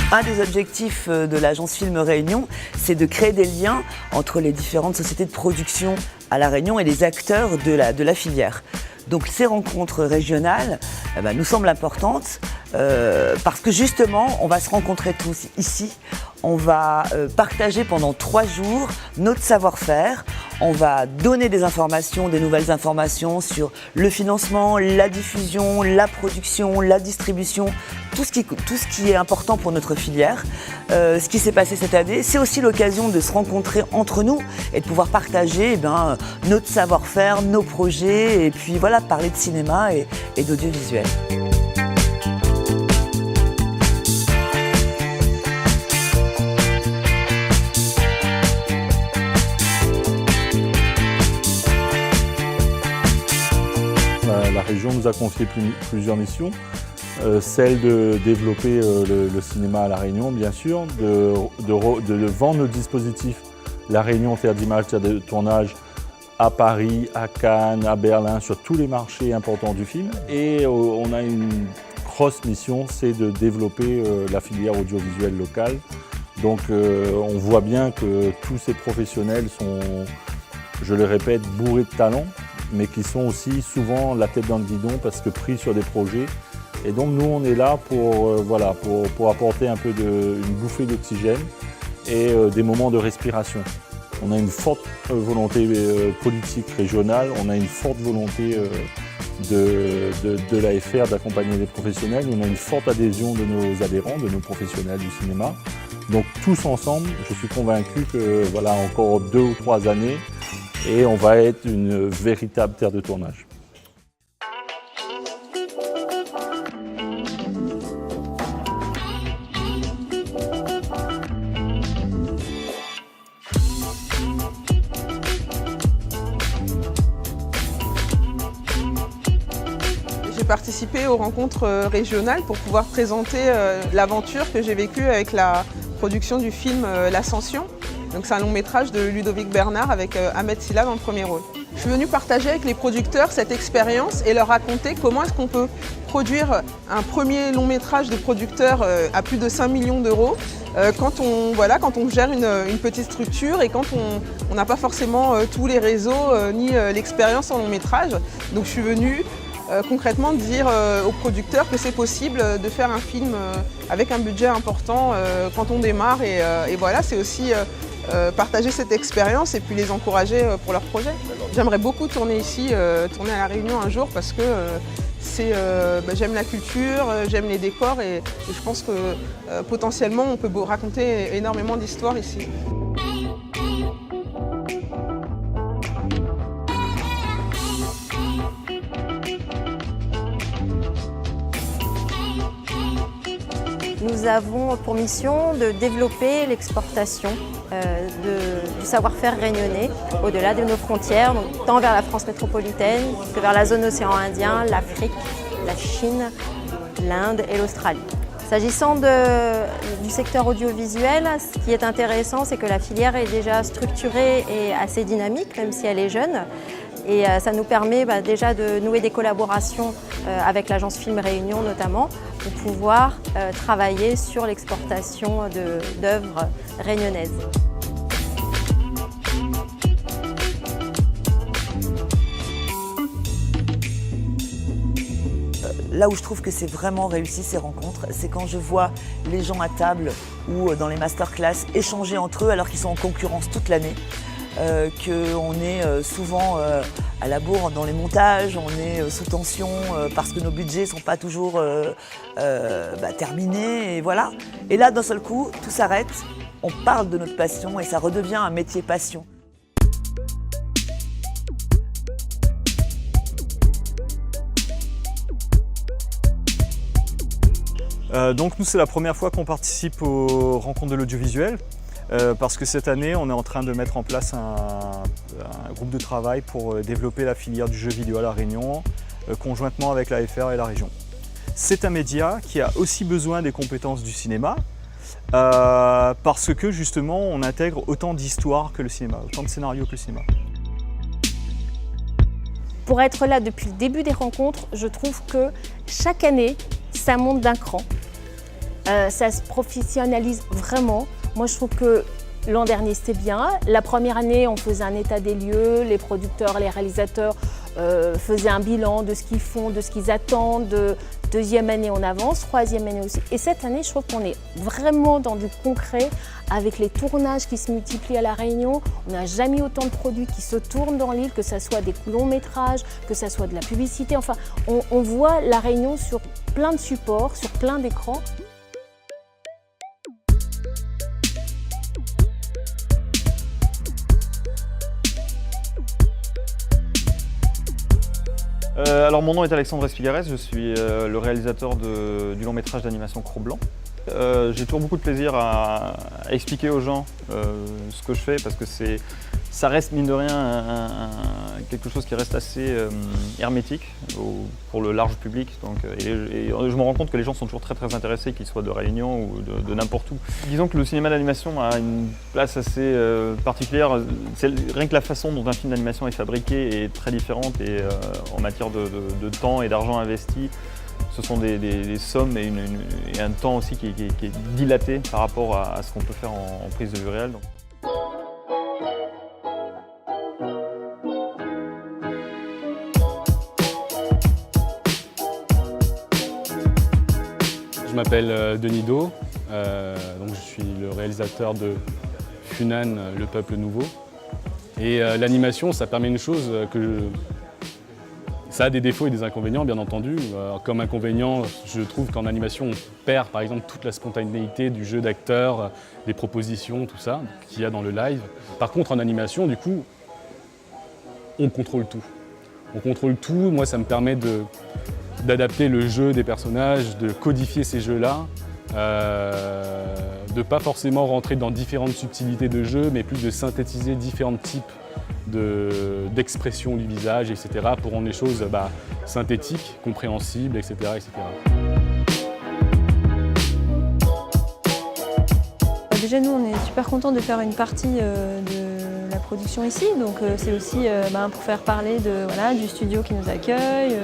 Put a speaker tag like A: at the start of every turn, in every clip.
A: Un des objectifs de l'agence Film Réunion, c'est de créer des liens entre les différentes sociétés de production à La Réunion et les acteurs de la filière. Donc ces rencontres régionales nous semblent importantes parce que justement, on va se rencontrer tous ici. On va partager pendant 3 jours notre savoir-faire. On va donner des informations, des nouvelles informations sur le financement, la diffusion, la production, la distribution, tout ce qui est important pour notre filière. Ce qui s'est passé cette année, c'est aussi l'occasion de se rencontrer entre nous et de pouvoir partager notre savoir-faire, nos projets et puis voilà, parler de cinéma et d'audiovisuel.
B: La région nous a confié plusieurs missions. Celle de développer le cinéma à La Réunion, bien sûr, de vendre nos dispositifs La Réunion, théâtre d'image, théâtre de tournage, à Paris, à Cannes, à Berlin, sur tous les marchés importants du film. Et on a une grosse mission, c'est de développer la filière audiovisuelle locale. Donc on voit bien que tous ces professionnels sont, je le répète, bourrés de talent, mais qui sont aussi souvent la tête dans le guidon parce que pris sur des projets. Et donc nous, on est là pour apporter un peu une bouffée d'oxygène et des moments de respiration. On a une forte volonté politique régionale, on a une forte volonté de l'AFR d'accompagner les professionnels, on a une forte adhésion de nos adhérents, de nos professionnels du cinéma. Donc tous ensemble, je suis convaincu que voilà, encore 2 ou 3 années, et on va être une véritable terre de tournage.
C: J'ai participé aux rencontres régionales pour pouvoir présenter l'aventure que j'ai vécue avec la production du film L'Ascension. Donc c'est un long métrage de Ludovic Bernard avec Ahmed Silla dans le premier rôle. Je suis venue partager avec les producteurs cette expérience et leur raconter comment est-ce qu'on peut produire un premier long métrage de producteur à plus de 5 millions d'euros quand on gère une petite structure et quand on n'a pas forcément tous les réseaux ni l'expérience en long métrage. Donc je suis venue concrètement dire aux producteurs que c'est possible de faire un film avec un budget important quand on démarre et voilà, c'est aussi partager cette expérience et puis les encourager pour leurs projets. J'aimerais beaucoup tourner ici, tourner à La Réunion un jour parce que j'aime la culture, j'aime les décors et je pense que potentiellement on peut raconter énormément d'histoires ici.
D: Nous avons pour mission de développer l'exportation du savoir-faire réunionnais au-delà de nos frontières, donc tant vers la France métropolitaine que vers la zone océan Indien, l'Afrique, la Chine, l'Inde et l'Australie. S'agissant du secteur audiovisuel, ce qui est intéressant, c'est que la filière est déjà structurée et assez dynamique, même si elle est jeune. Et ça nous permet déjà de nouer des collaborations avec l'agence Film Réunion notamment pour pouvoir travailler sur l'exportation d'œuvres réunionnaises.
A: Là où je trouve que c'est vraiment réussi ces rencontres, c'est quand je vois les gens à table ou dans les masterclass échanger entre eux alors qu'ils sont en concurrence toute l'année. Qu'on est souvent à la bourre dans les montages, on est sous tension parce que nos budgets ne sont pas toujours terminés, et voilà. Et là, d'un seul coup, tout s'arrête, on parle de notre passion et ça redevient un métier passion.
E: Donc nous, c'est la première fois qu'on participe aux rencontres de l'audiovisuel. Parce que cette année, on est en train de mettre en place un groupe de travail pour développer la filière du jeu vidéo à La Réunion conjointement avec l'AFR et la région. C'est un média qui a aussi besoin des compétences du cinéma parce que justement on intègre autant d'histoires que le cinéma, autant de scénarios que le cinéma.
F: Pour être là depuis le début des rencontres, je trouve que chaque année, ça monte d'un cran. Ça se professionnalise vraiment. Moi, je trouve que l'an dernier, c'était bien. La première année, on faisait un état des lieux. Les producteurs, les réalisateurs faisaient un bilan de ce qu'ils font, de ce qu'ils attendent. Deuxième année, on avance. Troisième année aussi. Et cette année, je trouve qu'on est vraiment dans du concret avec les tournages qui se multiplient à La Réunion. On n'a jamais eu autant de produits qui se tournent dans l'île, que ce soit des longs métrages, que ce soit de la publicité. Enfin, on voit La Réunion sur plein de supports, sur plein d'écrans.
G: Alors mon nom est Alexandre Espigares, je suis le réalisateur du long métrage d'animation Cro-Blanc. J'ai toujours beaucoup de plaisir à expliquer aux gens ce que je fais parce que ça reste mine de rien quelque chose qui reste assez hermétique pour le large public. Donc, et je me rends compte que les gens sont toujours très intéressés, qu'ils soient de Réunion ou de n'importe où. Disons que le cinéma d'animation a une place assez particulière. Rien que la façon dont un film d'animation est fabriqué est très différente et en matière de temps et d'argent investi. Ce sont des sommes et un temps aussi qui est dilaté par rapport à ce qu'on peut faire en prise de vue réelle. Donc.
H: Je m'appelle Denis Do, donc je suis le réalisateur de Funan, le peuple nouveau. Et l'animation, ça permet une chose ça a des défauts et des inconvénients, bien entendu. Comme inconvénient, je trouve qu'en animation, on perd par exemple toute la spontanéité du jeu d'acteur, des propositions, tout ça, qu'il y a dans le live. Par contre, en animation, du coup, on contrôle tout. On contrôle tout. Moi, ça me permet d'adapter le jeu des personnages, de codifier ces jeux-là, de pas forcément rentrer dans différentes subtilités de jeu, mais plus de synthétiser différents types d'expression du visage, etc., pour rendre les choses synthétiques, compréhensibles, etc., etc.
I: Déjà, nous, on est super contents de faire une partie de la production ici. Donc, c'est aussi pour faire parler du studio qui nous accueille,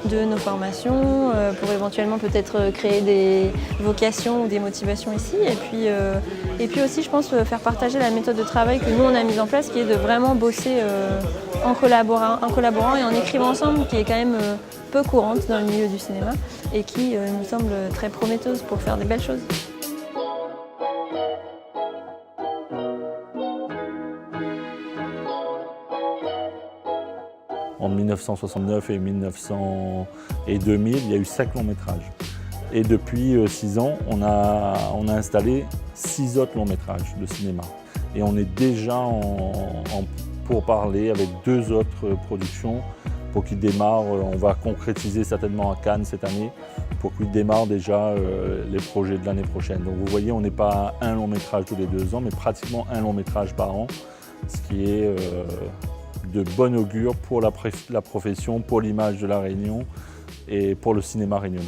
I: de nos formations, pour éventuellement peut-être créer des vocations ou des motivations ici. Et puis aussi, je pense, faire partager la méthode de travail que nous, on a mise en place, qui est de vraiment bosser en collaborant et en écrivant ensemble, qui est quand même peu courante dans le milieu du cinéma et qui nous semble très prometteuse pour faire des belles choses.
B: En 1969 et 2000, il y a eu 5 longs métrages. Et depuis 6 ans, on a installé 6 autres longs métrages de cinéma. Et on est déjà en pourparlers avec 2 autres productions pour qu'ils démarrent. On va concrétiser certainement à Cannes cette année pour qu'ils démarrent déjà les projets de l'année prochaine. Donc vous voyez, on n'est pas à un long métrage tous les 2 ans, mais pratiquement un long métrage par an, ce qui est de bon augure pour la profession, pour l'image de La Réunion et pour le cinéma réunionnais.